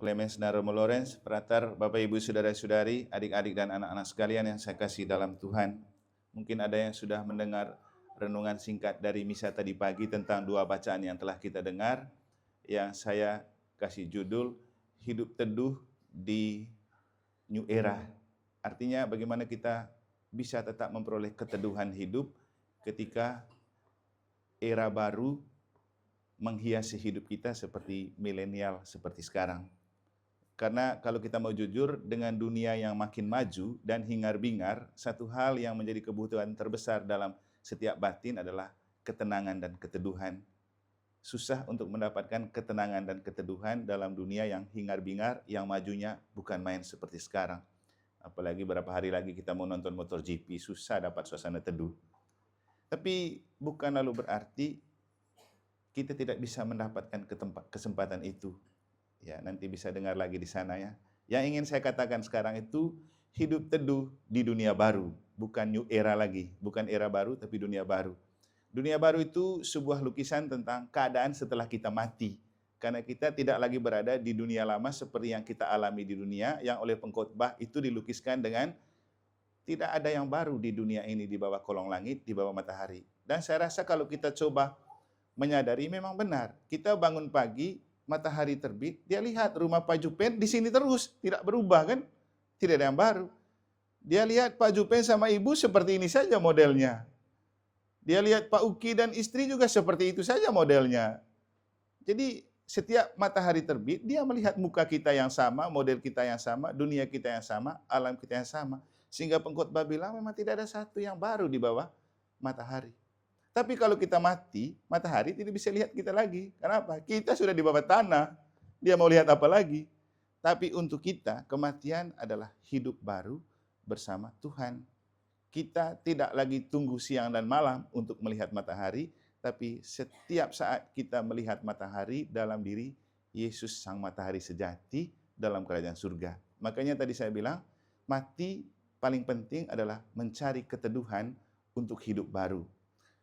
Clemens Naromo Lawrence, Frater, Bapak Ibu Saudara-saudari, adik-adik dan anak-anak sekalian yang saya kasih dalam Tuhan. Mungkin ada yang sudah mendengar renungan singkat dari misa tadi pagi tentang dua bacaan yang telah kita dengar, yang saya kasih judul Hidup Teduh di New Era. Artinya bagaimana kita bisa tetap memperoleh keteduhan hidup ketika era baru menghiasi hidup kita seperti milenial seperti sekarang. Karena kalau kita mau jujur, dengan dunia yang makin maju dan hingar-bingar, satu hal yang menjadi kebutuhan terbesar dalam setiap batin adalah ketenangan dan keteduhan. Susah untuk mendapatkan ketenangan dan keteduhan dalam dunia yang hingar-bingar, yang majunya bukan main seperti sekarang. Apalagi beberapa hari lagi kita mau nonton MotoGP, susah dapat suasana teduh. Tapi bukan lalu berarti kita tidak bisa mendapatkan kesempatan itu. Ya, nanti bisa dengar lagi di sana ya. Yang ingin saya katakan sekarang itu hidup teduh di dunia baru, bukan new era lagi, bukan era baru tapi dunia baru. Dunia baru itu sebuah lukisan tentang keadaan setelah kita mati. Karena kita tidak lagi berada di dunia lama seperti yang kita alami di dunia, yang oleh pengkhotbah itu dilukiskan dengan tidak ada yang baru di dunia ini di bawah kolong langit, di bawah matahari. Dan saya rasa kalau kita coba menyadari memang benar. Kita bangun pagi, matahari terbit, dia lihat rumah Pak Jupen di sini terus, tidak berubah kan? Tidak ada yang baru. Dia lihat Pak Jupen sama ibu seperti ini saja modelnya. Dia lihat Pak Uki dan istri juga seperti itu saja modelnya. Jadi setiap matahari terbit, dia melihat muka kita yang sama, model kita yang sama, dunia kita yang sama, alam kita yang sama. Sehingga pengkhotbah bilang memang tidak ada satu yang baru di bawah matahari. Tapi kalau kita mati, matahari tidak bisa lihat kita lagi. Kenapa? Kita sudah di bawah tanah. Dia mau lihat apa lagi? Tapi untuk kita, kematian adalah hidup baru bersama Tuhan. Kita tidak lagi tunggu siang dan malam untuk melihat matahari, tapi setiap saat kita melihat matahari dalam diri Yesus sang matahari sejati dalam kerajaan surga. Makanya tadi saya bilang, mati paling penting adalah mencari keteduhan untuk hidup baru.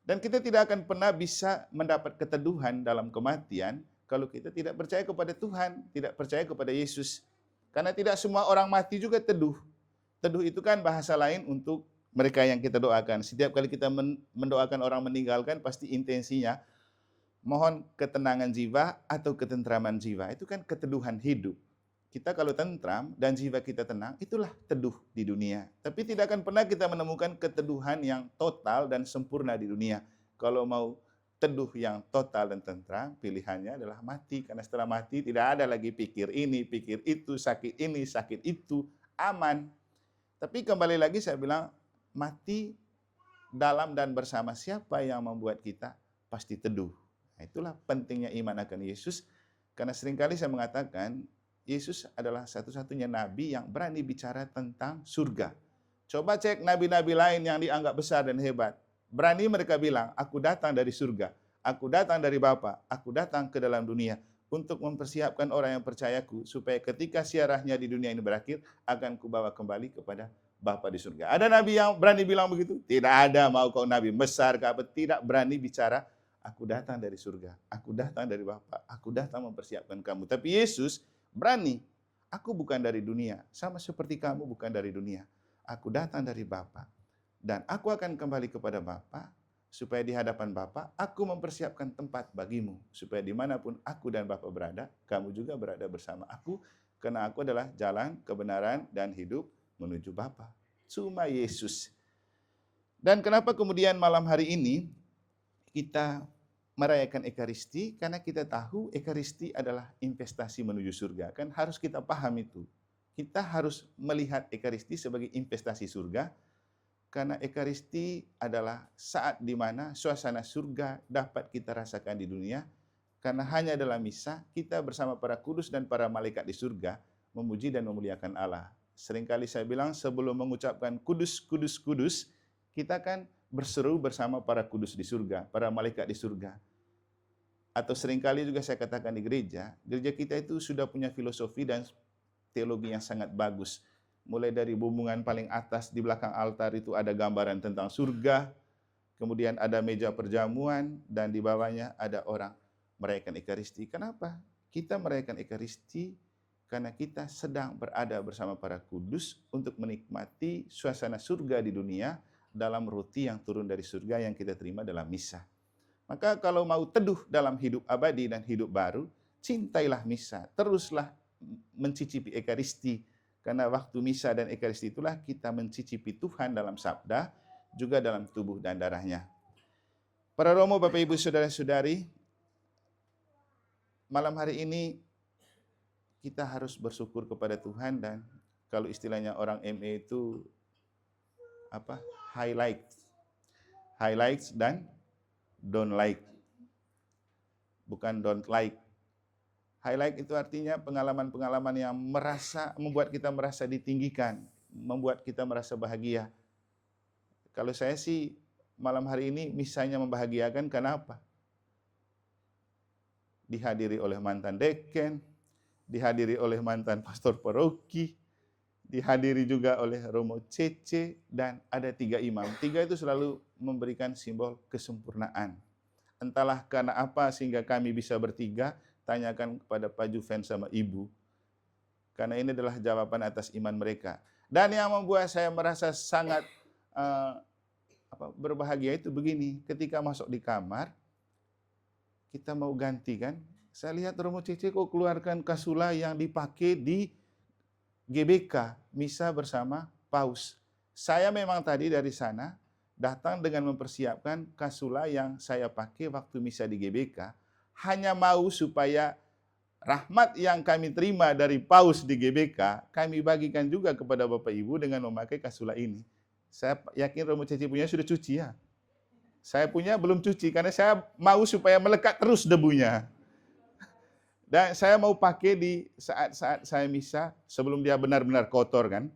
Dan kita tidak akan pernah bisa mendapat keteduhan dalam kematian kalau kita tidak percaya kepada Tuhan, tidak percaya kepada Yesus. Karena tidak semua orang mati juga teduh. Teduh itu kan bahasa lain untuk mereka yang kita doakan. Setiap kali kita mendoakan orang meninggalkan, pasti intensinya mohon ketenangan jiwa atau ketentraman jiwa. Itu kan keteduhan hidup. Kita kalau tentram dan jiwa kita tenang, itulah teduh di dunia. Tapi tidak akan pernah kita menemukan keteduhan yang total dan sempurna di dunia. Kalau mau teduh yang total dan tentram, pilihannya adalah mati. Karena setelah mati tidak ada lagi pikir ini, pikir itu, sakit ini, sakit itu, aman. Tapi kembali lagi saya bilang, mati dalam dan bersama siapa yang membuat kita pasti teduh. Nah, itulah pentingnya iman akan Yesus. Karena seringkali saya mengatakan, Yesus adalah satu-satunya nabi yang berani bicara tentang surga. Coba cek nabi-nabi lain yang dianggap besar dan hebat. Berani mereka bilang, aku datang dari surga, aku datang dari Bapa, aku datang ke dalam dunia untuk mempersiapkan orang yang percayaku, supaya ketika siarahnya di dunia ini berakhir, akan kubawa kembali kepada Bapa di surga. Ada nabi yang berani bilang begitu? Tidak ada, mau kau nabi besar, tidak berani bicara, aku datang dari surga, aku datang dari Bapa, aku datang mempersiapkan kamu. Tapi Yesus berani, aku bukan dari dunia, sama seperti kamu bukan dari dunia. Aku datang dari Bapa, dan aku akan kembali kepada Bapa, supaya di hadapan Bapa, aku mempersiapkan tempat bagimu, supaya dimanapun aku dan Bapa berada, kamu juga berada bersama aku, karena aku adalah jalan, kebenaran, dan hidup menuju Bapa. Cuma Yesus. Dan kenapa kemudian malam hari ini kita merayakan Ekaristi? Karena kita tahu Ekaristi adalah investasi menuju surga. Kan harus kita paham itu. Kita harus melihat Ekaristi sebagai investasi surga, karena Ekaristi adalah saat di mana suasana surga dapat kita rasakan di dunia, karena hanya dalam misa kita bersama para kudus dan para malaikat di surga memuji dan memuliakan Allah. Seringkali saya bilang sebelum mengucapkan kudus, kudus, kudus, kita kan berseru bersama para kudus di surga, para malaikat di surga. Atau seringkali juga saya katakan di gereja kita itu sudah punya filosofi dan teologi yang sangat bagus. Mulai dari bumbungan paling atas di belakang altar itu ada gambaran tentang surga, kemudian ada meja perjamuan, dan di bawahnya ada orang merayakan Ekaristi. Kenapa? Kita merayakan Ekaristi karena kita sedang berada bersama para kudus untuk menikmati suasana surga di dunia dalam roti yang turun dari surga yang kita terima dalam misa. Maka kalau mau teduh dalam hidup abadi dan hidup baru, cintailah misa, teruslah mencicipi Ekaristi, karena waktu misa dan Ekaristi itulah kita mencicipi Tuhan dalam sabda, juga dalam tubuh dan darahnya. Para Romo, Bapak Ibu, Saudara-saudari, malam hari ini kita harus bersyukur kepada Tuhan, dan kalau istilahnya orang ME itu apa? Highlights dan don't like. Bukan don't like. Highlight itu artinya pengalaman-pengalaman yang membuat kita merasa ditinggikan, membuat kita merasa bahagia. Kalau saya sih malam hari ini misanya membahagiakan karena apa? Dihadiri oleh mantan deken, dihadiri oleh mantan pastor paroki, dihadiri juga oleh Romo Cece, dan ada 3 imam. 3 itu selalu memberikan simbol kesempurnaan. Entahlah karena apa sehingga kami bisa bertiga, tanyakan kepada Pak Juven sama Ibu. Karena ini adalah jawaban atas iman mereka. Dan yang membuat saya merasa sangat berbahagia itu begini, ketika masuk di kamar, kita mau ganti kan, saya lihat Romo Cece kok keluarkan kasula yang dipakai di GBK, misa bersama Paus. Saya memang tadi dari sana datang dengan mempersiapkan kasula yang saya pakai waktu misa di GBK, hanya mau supaya rahmat yang kami terima dari Paus di GBK, kami bagikan juga kepada Bapak Ibu dengan memakai kasula ini. Saya yakin Romo Cece punya sudah cuci ya. Saya punya belum cuci, karena saya mau supaya melekat terus debunya. Dan saya mau pakai di saat-saat saya misa, sebelum dia benar-benar kotor kan.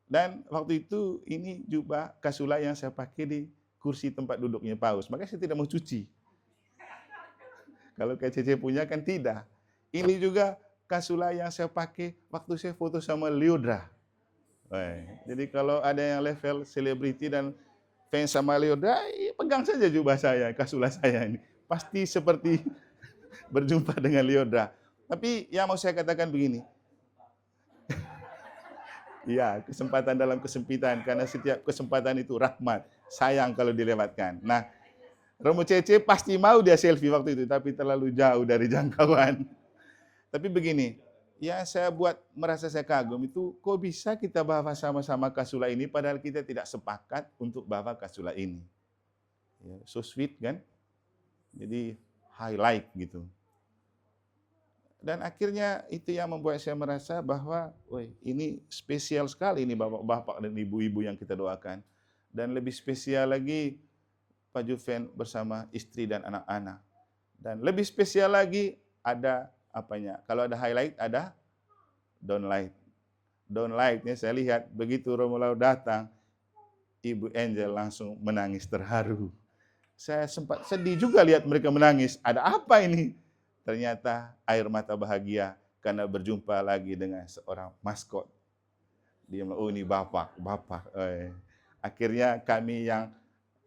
Dan waktu itu ini jubah kasula yang saya pakai di kursi tempat duduknya Paus. Makanya saya tidak mau cuci. Kalau kayak Cece punya kan tidak. Ini juga kasula yang saya pakai waktu saya foto sama Lyodra. Jadi kalau ada yang level selebriti dan fans sama Lyodra, pegang saja jubah saya, kasula saya ini. Pasti seperti berjumpa dengan Lyodra. Tapi yang mau saya katakan begini. Ya, kesempatan dalam kesempitan, karena setiap kesempatan itu rahmat. Sayang kalau dilewatkan. Nah, Romo Cece pasti mau dia selfie waktu itu, tapi terlalu jauh dari jangkauan. Tapi begini, yang saya buat merasa saya kagum itu, kok bisa kita bawa sama-sama kasula ini, padahal kita tidak sepakat untuk bawa kasula ini. Ya, so sweet kan? Jadi highlight gitu. Dan akhirnya itu yang membuat saya merasa bahwa, ini spesial sekali ini bapak-bapak dan ibu-ibu yang kita doakan. Dan lebih spesial lagi Pak Juven bersama istri dan anak-anak. Dan lebih spesial lagi ada apanya? Kalau ada highlight, ada downlight. Downlightnya saya lihat begitu Romo Lau datang, Ibu Angel langsung menangis terharu. Saya sempat sedih juga lihat mereka menangis. Ada apa ini? Ternyata air mata bahagia karena berjumpa lagi dengan seorang maskot. Dia bilang, oh ini bapak. Akhirnya kami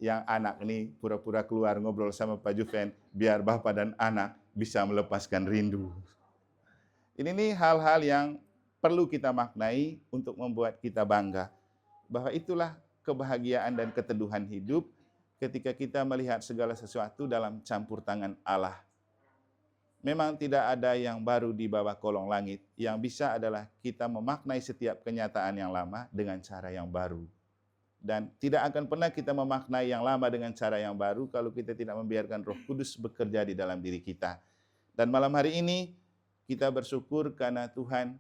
yang anak ini pura-pura keluar ngobrol sama Pak Juven, biar bapak dan anak bisa melepaskan rindu. Ini nih hal-hal yang perlu kita maknai untuk membuat kita bangga. Bahwa itulah kebahagiaan dan keteduhan hidup ketika kita melihat segala sesuatu dalam campur tangan Allah. Memang tidak ada yang baru di bawah kolong langit. Yang bisa adalah kita memaknai setiap kenyataan yang lama dengan cara yang baru. Dan tidak akan pernah kita memaknai yang lama dengan cara yang baru kalau kita tidak membiarkan Roh Kudus bekerja di dalam diri kita. Dan malam hari ini kita bersyukur karena Tuhan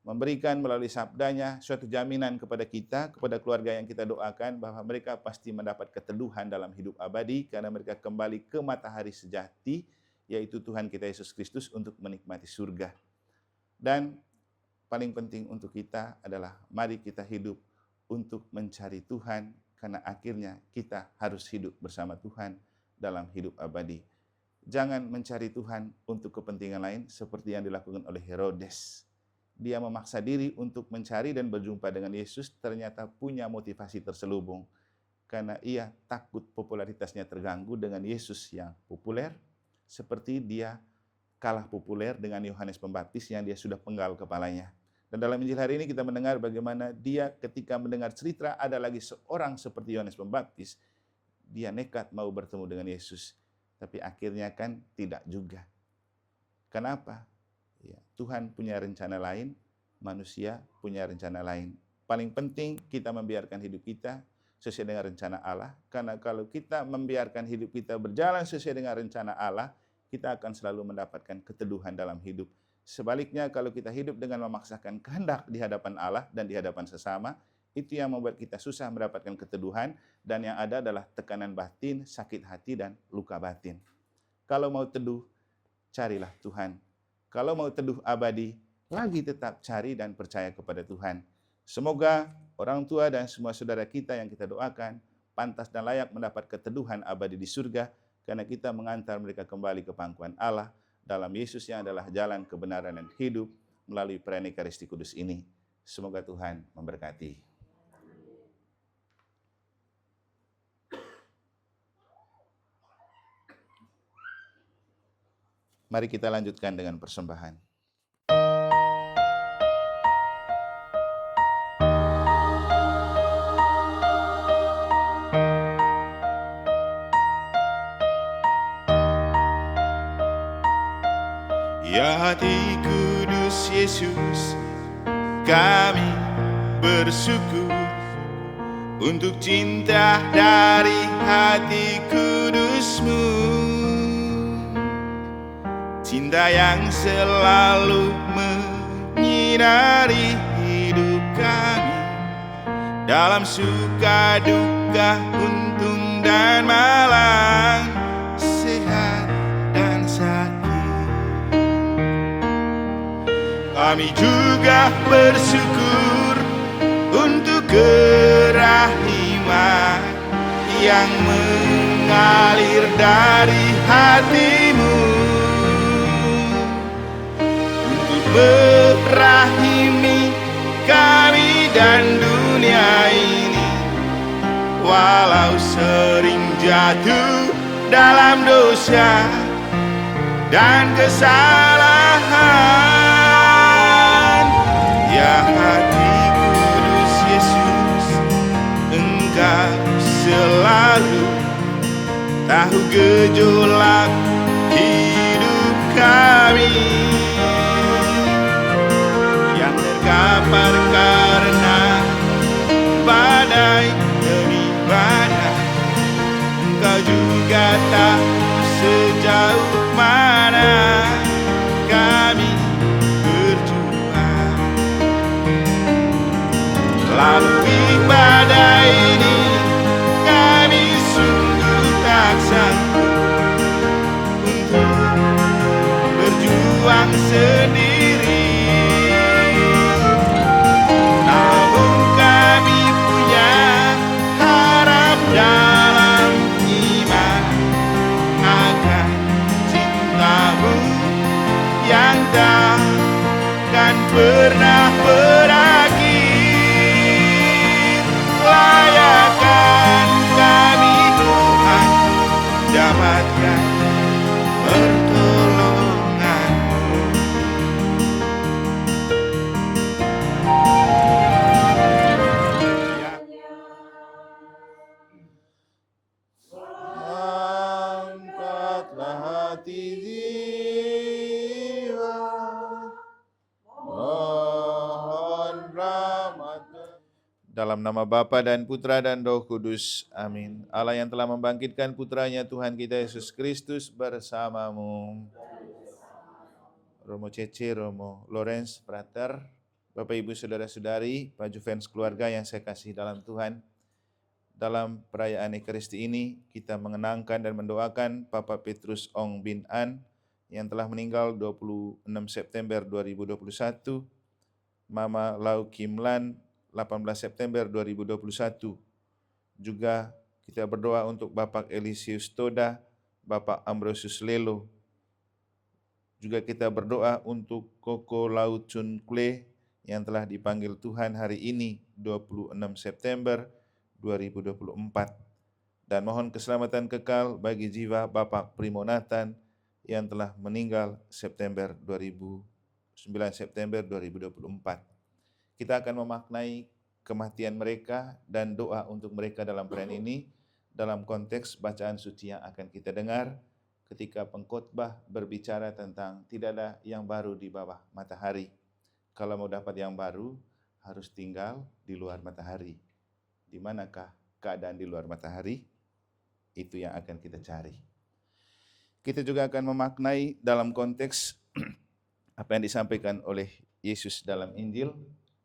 memberikan melalui sabdanya suatu jaminan kepada kita, kepada keluarga yang kita doakan, bahwa mereka pasti mendapat keteduhan dalam hidup abadi karena mereka kembali ke matahari sejati, yaitu Tuhan kita Yesus Kristus, untuk menikmati surga. Dan paling penting untuk kita adalah mari kita hidup untuk mencari Tuhan, karena akhirnya kita harus hidup bersama Tuhan dalam hidup abadi. Jangan mencari Tuhan untuk kepentingan lain seperti yang dilakukan oleh Herodes. Dia memaksa diri untuk mencari dan berjumpa dengan Yesus, ternyata punya motivasi terselubung. Karena ia takut popularitasnya terganggu dengan Yesus yang populer, seperti dia kalah populer dengan Yohanes Pembaptis yang dia sudah penggal kepalanya. Dan dalam Injil hari ini kita mendengar bagaimana dia ketika mendengar cerita ada lagi seorang seperti Yohanes Pembaptis, dia nekat mau bertemu dengan Yesus. Tapi akhirnya kan tidak juga. Kenapa? Ya, Tuhan punya rencana lain, manusia punya rencana lain. Paling penting kita membiarkan hidup kita sesuai dengan rencana Allah. Karena kalau kita membiarkan hidup kita berjalan sesuai dengan rencana Allah, kita akan selalu mendapatkan keteduhan dalam hidup. Sebaliknya kalau kita hidup dengan memaksakan kehendak di hadapan Allah dan di hadapan sesama, itu yang membuat kita susah mendapatkan keteduhan, dan yang ada adalah tekanan batin, sakit hati, dan luka batin. Kalau mau teduh, carilah Tuhan. Kalau mau teduh abadi, lagi tetap cari dan percaya kepada Tuhan. Semoga orang tua dan semua saudara kita yang kita doakan pantas dan layak mendapat keteduhan abadi di surga, karena kita mengantar mereka kembali ke pangkuan Allah dalam Yesus yang adalah jalan kebenaran dan hidup melalui perayaan Ekaristi Kudus ini. Semoga Tuhan memberkati. Mari kita lanjutkan dengan persembahan. Ya hati kudus Yesus, kami bersyukur untuk cinta dari hati kudus-Mu. Cinta yang selalu menyinari hidup kami, dalam suka duka, untung dan malang, sehat dan sakit. Kami juga bersyukur untuk kerahiman yang mengalir dari hati-Mu, untuk merahimi kami dan dunia ini, walau sering jatuh dalam dosa dan kesalahan. Ya hati kudus Yesus, Engkau selalu tahu gejolak hidup kami yang terkapar karena badai demi badai. Engkau juga tahu sejauh mana kami berjuang. Lalui badai ini, kami sungguh tak sanggup untuk berjuang sendiri. Namun kami punya harap dalam iman akan cinta-Mu yang takkan pernah berakhir. Layakan kami Tuhan dapatkan pertolongan-Mu. Angkatlah hati jiwa, mohon rahmat. Dalam nama Bapa dan Putra dan Roh Kudus. Amin. Allah yang telah membangkitkan Putranya Tuhan kita Yesus Kristus bersama-Mu. Romo Cece, Romo Lorenz, Frater, Bapak Ibu Saudara-saudari, Pak Juvens keluarga yang saya kasih dalam Tuhan. Dalam perayaan Ekaristi ini kita mengenangkan dan mendoakan Papa Petrus Ong Bin An yang telah meninggal 26 September 2021, Mama Lau Kim Lan 18 September 2021. Juga kita berdoa untuk Bapak Elisius Toda, Bapak Ambrosius Lelo. Juga kita berdoa untuk Koko Lau Chun Kle yang telah dipanggil Tuhan hari ini 26 September 2024. Dan mohon keselamatan kekal bagi jiwa Bapak Primonatan yang telah meninggal 9 September 2024. Kita akan memaknai kematian mereka dan doa untuk mereka dalam perayaan ini dalam konteks bacaan suci yang akan kita dengar ketika pengkhotbah berbicara tentang tidak ada yang baru di bawah matahari. Kalau mau dapat yang baru, harus tinggal di luar matahari. Di manakah keadaan di luar matahari? Itu yang akan kita cari. Kita juga akan memaknai dalam konteks apa yang disampaikan oleh Yesus dalam Injil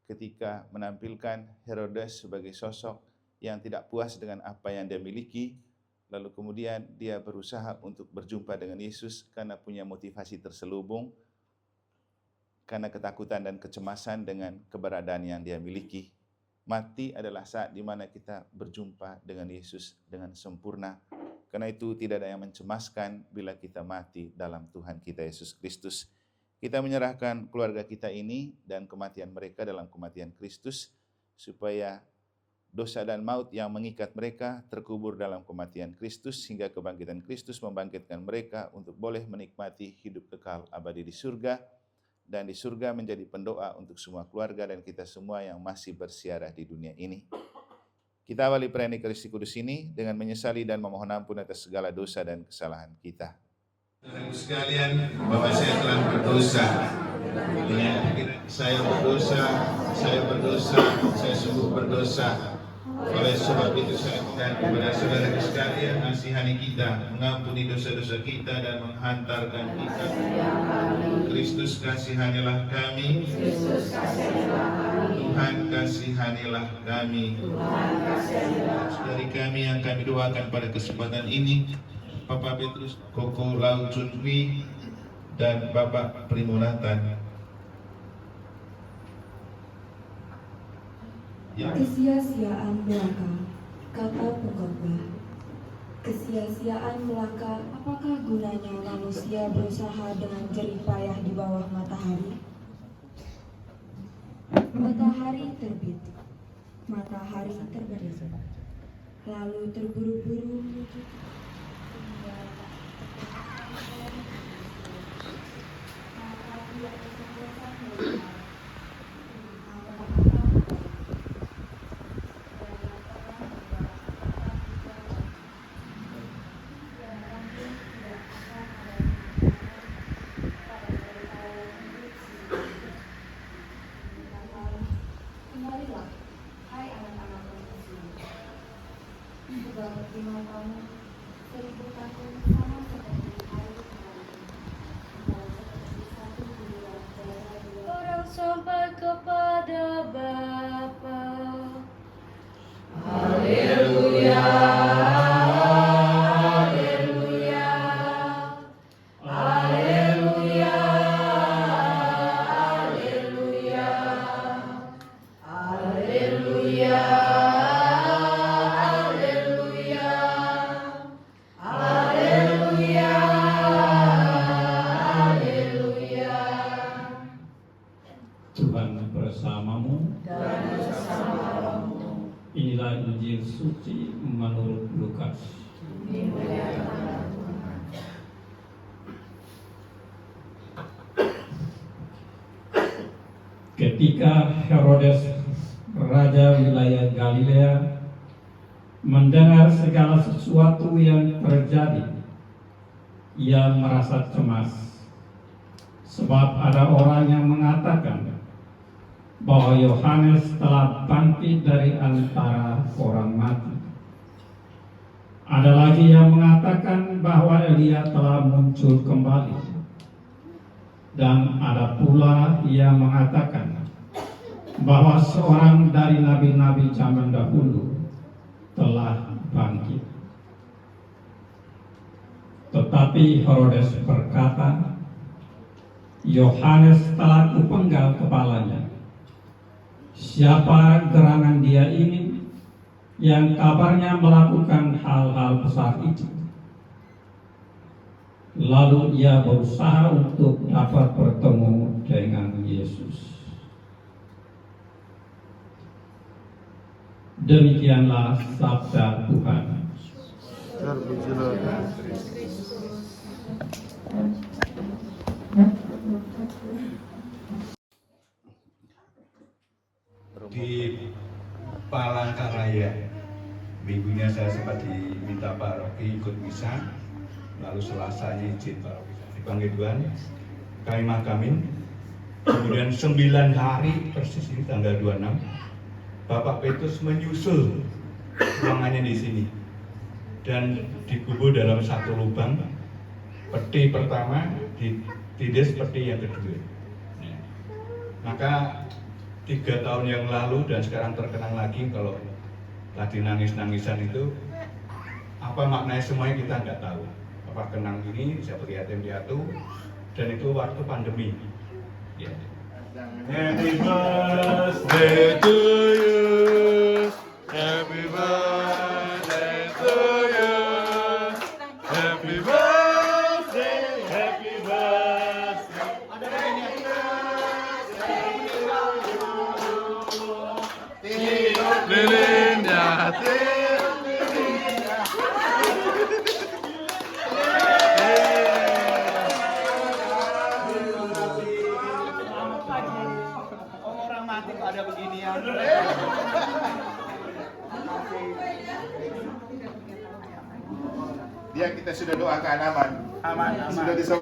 ketika menampilkan Herodes sebagai sosok yang tidak puas dengan apa yang dia miliki, lalu kemudian dia berusaha untuk berjumpa dengan Yesus karena punya motivasi terselubung, karena ketakutan dan kecemasan dengan keberadaan yang dia miliki. Mati adalah saat di mana kita berjumpa dengan Yesus dengan sempurna. Karena itu tidak ada yang mencemaskan bila kita mati dalam Tuhan kita Yesus Kristus. Kita menyerahkan keluarga kita ini dan kematian mereka dalam kematian Kristus, supaya dosa dan maut yang mengikat mereka terkubur dalam kematian Kristus, sehingga kebangkitan Kristus membangkitkan mereka untuk boleh menikmati hidup kekal abadi di surga, dan di surga menjadi pendoa untuk semua keluarga dan kita semua yang masih bersiarah di dunia ini. Kita awali perayaan Ekaristi Kudus ini dengan menyesali dan memohon ampun atas segala dosa dan kesalahan kita. Saudara sekalian, bahwa saya telah berdosa, dengan pikiran saya berdosa, saya sungguh berdosa. Oleh sebab itu saya mohon kepada saudara sekalian, asihani kita, mengampuni dosa-dosa kita dan menghantarkan kita. Kristus kasihanilah kami. Tuhan kasihanilah kami. Dari kami yang kami doakan pada kesempatan ini, Bapak Petrus Koko Lau Chun Hui dan Bapak Primulatan. Kesia-siaan belaka, kata pengkhotbah. Kesia-siaan belaka, apakah gunanya manusia berusaha dengan jerih payah di bawah matahari? Matahari terbit, matahari terbenam, lalu terburu-buru menuju orang sampai kepada Bapa. Haleluya, haleluya, haleluya, haleluya, haleluya. Tuhan bersamamu dan bersamamu. Inilah Injil suci menurut Lukas. Ketika Herodes, raja wilayah Galilea, mendengar segala sesuatu yang terjadi, ia merasa cemas, sebab ada orang yang mengatakan bahwa Yohanes telah bangkit dari antara orang mati. Ada lagi yang mengatakan bahwa Elia telah muncul kembali. Dan ada pula yang mengatakan bahwa seorang dari nabi-nabi zaman dahulu telah bangkit. Tetapi Herodes berkata, Yohanes telah kupenggal kepalanya. Siapa gerangan dia ini yang kabarnya melakukan hal-hal besar itu? Lalu ia berusaha untuk dapat bertemu dengan Yesus. Demikianlah sabda Tuhan. Di Palangkaraya, minggunya saya sempat diminta Pak Rocky ikut misa, lalu Selasanya izin Pak Rocky dipanggil Tuhan, kami makamin. Kemudian 9 hari persis ini tanggal 26, Bapak Petrus menyusul ruangannya di sini dan dikubur dalam satu lubang. Peti pertama ditindih peti yang kedua. Maka 3 tahun yang lalu dan sekarang terkenang lagi, kalau tadi nangis-nangisan itu apa maknanya semuanya kita nggak tahu. Apa kenang ini seperti yatim piatu, dan itu waktu pandemi. Ya. Happy birthday to you. Happy birthday to you. Happy birthday, happy birthday. Lilinnya, Orang mati kok ada beginian. Dia kita sudah doakan aman. Aman. Sudah disok.